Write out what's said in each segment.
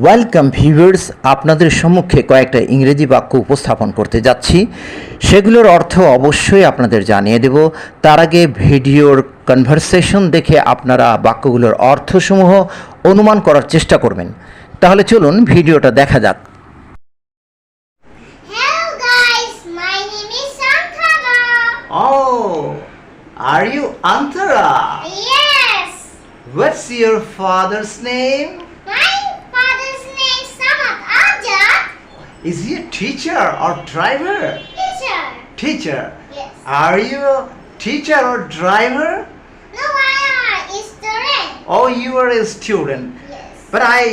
Welcome viewers, আপনাদের সম্মুখে কয়েকটা ইংরেজি বাক্য উপস্থাপন করতে যাচ্ছি। সেগুলোর অর্থ অবশ্যই আপনাদের জানিয়ে দেব। তার আগে ভিডিওর কনভারসেশন দেখে আপনারা বাক্যগুলোর অর্থসমূহ অনুমান করার চেষ্টা করবেন। তাহলে চলুন ভিডিওটা দেখা যাক। Hello guys, my name is Santara. Oh, are you Antara? Yes, What's your father's name? my father's name is Samad Ajad. Is he a teacher or driver? Teacher. Teacher. Yes. Are you a teacher or driver? No, I am a student. Oh, you are a student. Yes. But I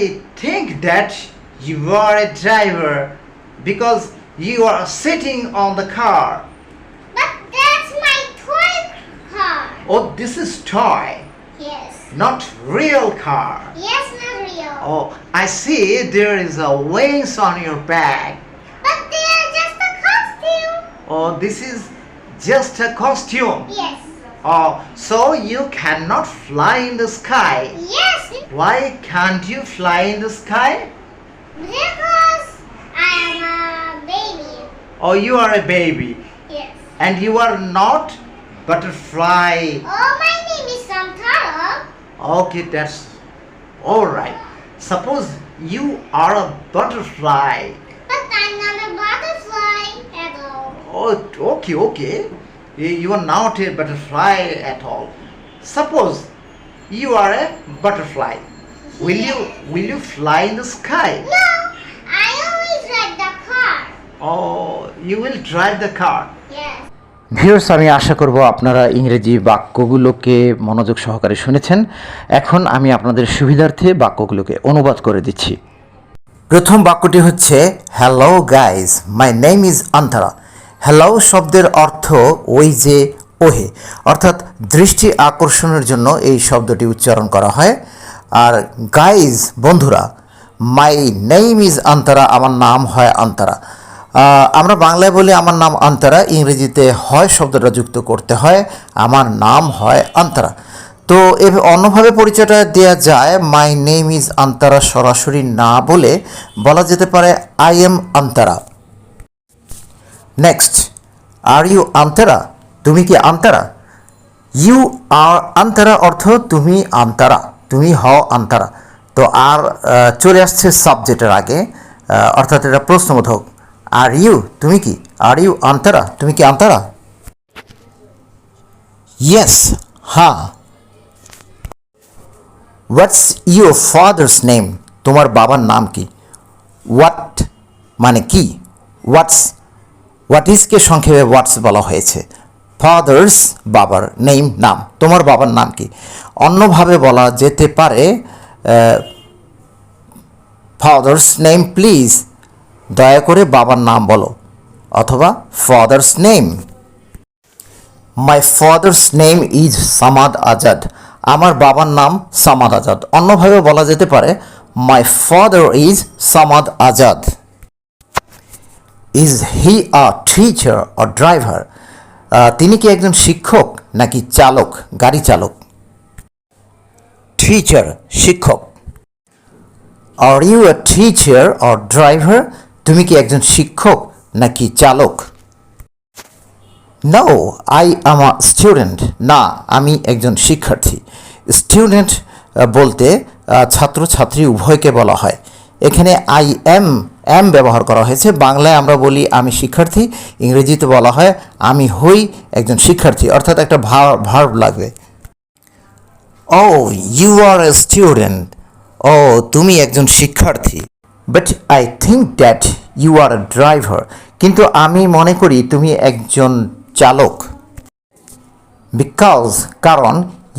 think that you are a driver because you are sitting on the car. But that's my toy car. Oh, this is toy, Yes. not real car. Yes, not real. Oh, I see there is a wings on your back. But they are just a costume. Oh, this is just a costume. Yes. Oh, so you cannot fly in the sky. Yes. Why can't you fly in the sky? Because I am a baby. Oh, you are a baby Yes. and you are not butterfly. Oh, my name is Santara. Okay, that's all right. Suppose you are a butterfly. But I'm not a butterfly at all. Oh, okay. You are not a butterfly at all. Suppose you are a butterfly. Will you fly in the sky? No, I only drive the car. Oh, you will drive the car. Yes. Viewers, আমি আশা করব আপনারা ইংরেজি বাক্যগুলোকে মনোযোগ সহকারে শুনেছেন। এখন আমি আপনাদের সুবিধার্থে বাক্যগুলোকে অনুবাদ করে দিচ্ছি। প্রথম বাক্যটি হচ্ছে hello guys, my name is Antara. Hello শব্দের অর্থ ওই যে ওহে, অর্থাৎ দৃষ্টি আকর্ষণের জন্য এই শব্দটি উচ্চারণ করা হয়। আর গাইজ বন্ধুরা, মাই নেম ইজ আন্তরা, আমার নাম হয় আন্তরা। আমরা বাংলায় বলি আমার নাম আন্তরা, ইংরেজিতে হয় শব্দটা যুক্ত করতে হয় আমার নাম হয় আন্তরা। তো অন্যভাবে পরিচয়টা দেওয়া যায়, মাই নেম ইজ আন্তরা সরাসরি না বলে বলা যেতে পারে I am Antara. Next, are you Antara, তুমি কি আন্তরা? ইউ আর আন্তরা অর্থ তুমি আন্তরা, তুমি হও আন্তরা। তো আর চলে আসছে সাবজেক্টের আগে, অর্থাৎ এটা প্রশ্নবোধক। আর ইউ, তুমি কি? আর ইউ আন্তরা, তুমি কি আন্তরা? ইয়েস, হ্যাঁ। হোয়াটস ইউর ফাদার্স নেম, তোমার বাবার নাম কি? হোয়াট মানে কি, হোয়াট ইজকে সংক্ষেপে হোয়াটস বলা হয়েছে। ফাদার্স বাবার, নেম নাম, তোমার বাবার নাম কি? অন্যভাবে বলা যেতে পারে ফাদার্স নেম প্লিজ, দয়া করে বাবার নাম বলো, অথবা father's name. My father's name is Samad Azad, আমার বাবার নাম সামাদ আজাদ। অন্যভাবে বলা যেতে পারে my father is Samad Azad. Is he a teacher or driver, তিনি কি একজন শিক্ষক নাকি চালক, গাড়ি চালক? টিচার শিক্ষক। Are you a teacher or driver, তুমি কি একজন শিক্ষক নাকি চালক? No, I am a student, না আমি একজন শিক্ষার্থী। স্টুডেন্ট বলতে ছাত্রছাত্রী উভয়কে বলা হয়। এখানে আই এম ব্যবহার করা হয়েছে। বাংলায় আমরা বলি আমি শিক্ষার্থী, ইংরেজিতে বলা হয় আমি হই একজন শিক্ষার্থী, অর্থাৎ একটা ভার্ব লাগবে। ও ইউ আর এ স্টুডেন্ট, ও তুমি একজন শিক্ষার্থী। But I think that you are a driver, কিন্তু আমি মনে করি তুমি একজন চালক। বিকজ কারণ,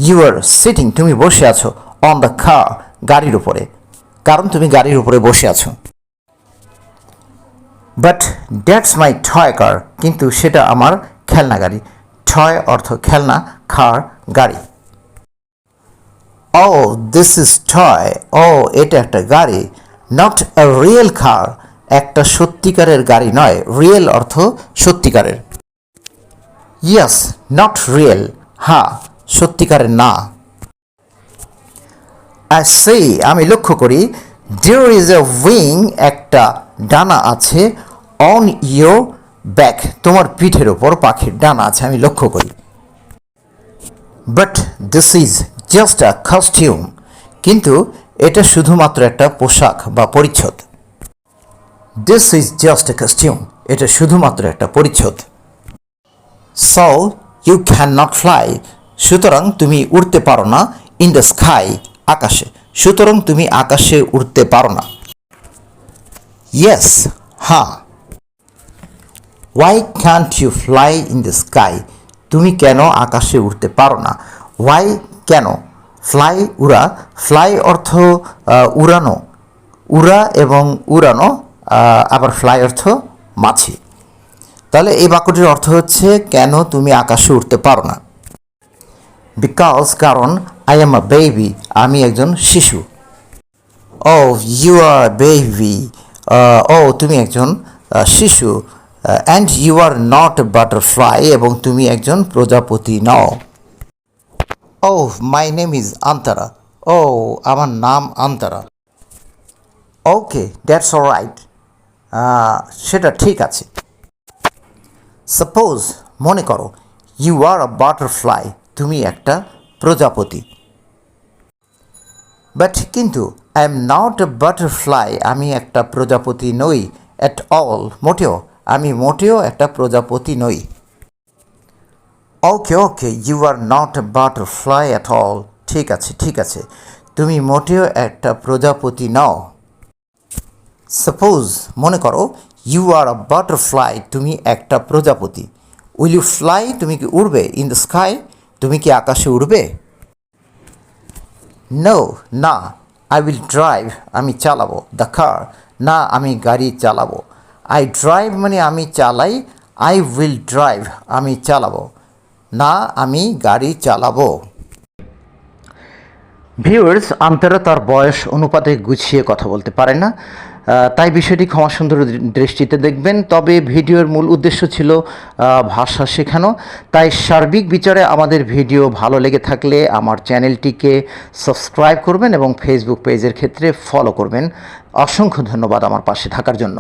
ইউ আর সিটিং তুমি বসে আছো, অন দ্য কার গাড়ির উপরে, কারণ তুমি গাড়ির উপরে বসে আছো। But that's my toy car, কিন্তু সেটা আমার খেলনা গাড়ি। টয় অর্থ খেলনা, কার গাড়ি। ও দিস ইজ টয়, ও এটা একটা গাড়ি। নট আ রিয়েল কার, একটা সত্যিকারের গাড়ি নয়, রিয়েল অর্থ সত্যিকারের। ইয়েস, নট রিয়েল, হ্যাঁ সত্যিকারের না। আই সে, আমি লক্ষ্য করি There is a wing, একটা ডানা আছে, on your back, তোমার পিঠের ওপর পাখির ডানা আছে, আমি লক্ষ্য করি। But this is just a costume, কিন্তু এটা শুধুমাত্র একটা পোশাক বা পরিচ্ছদ। This is just a costume, এটা শুধুমাত্র একটা পরিচ্ছদ। So you cannot fly, সুতরাং তুমি উড়তে পারো না, in the sky, আকাশে, সুতরাং তুমি আকাশে উড়তে পারো না। Yes, হ্যাঁ। Why can't you fly in the sky, তুমি কেন আকাশে উড়তে পারো না? Why, কেন, ফ্লাই, উড়া, ফ্লাই অর্থ উড়ানো, উড়া এবং উড়ানো, আবার ফ্লাই অর্থ মাছি। তাহলে এই বাক্যটির অর্থ হচ্ছে কেন তুমি আকাশে উঠতে পারো না। বিকজ, কারণ, আই এম আ বেবি, আমি একজন শিশু। ও ইউ আর বেবি, ও তুমি একজন শিশু। And you are not butterfly, এবং তুমি একজন প্রজাপতি নও। ও মাই নেম ইজ আন্তরা, ও আমার নাম আন্তরা। ওকে, দ্যাটস অলরাইট, সেটা ঠিক আছে। সাপোজ, মনে করো, ইউ আর আ বাটারফ্লাই, তুমি একটা প্রজাপতি। বাট, কিন্তু, I am not a butterfly, আমি একটা প্রজাপতি নই। অ্যাট অল, মোটেও, আমি মোটেও একটা প্রজাপতি নই। Okay okay, you are not a butterfly at all, ঠিক আছে ঠিক আছে, তুমি মোটেও একটা প্রজাপতি নও। সাপোজ, মনে করো, ইউ আর আ বাটারফ্লাই, তুমি একটা প্রজাপতি। উইল ইউ ফ্লাই, তুমি কি উড়বে? ইন দ্য স্কাই, তুমি কি আকাশে উড়বে? নো, না। আই উইল ড্রাইভ, আমি চালাবো। দ্য কার, না আমি গাড়ি চালাবো। আই ড্রাইভ মানে আমি চালাই, আই উইল ড্রাইভ, আমি চালাবো, না আমি গাড়ি চালাবো। ভিউয়ার্স, আন্তরা তার বয়স অনুপাতে গুছিয়ে কথা বলতে পারে না, তাই বিষয়টি ক্ষমা সুন্দর দৃষ্টিতে দেখবেন। তবে ভিডিওর মূল উদ্দেশ্য ছিল ভাষা শেখানো, তাই সার্বিক বিচারে আমাদের ভিডিও ভালো লেগে থাকলে আমার চ্যানেলটিকে সাবস্ক্রাইব করবেন এবং ফেসবুক পেজের ক্ষেত্রে ফলো করবেন। অসংখ্য ধন্যবাদ আমার পাশে থাকার জন্য।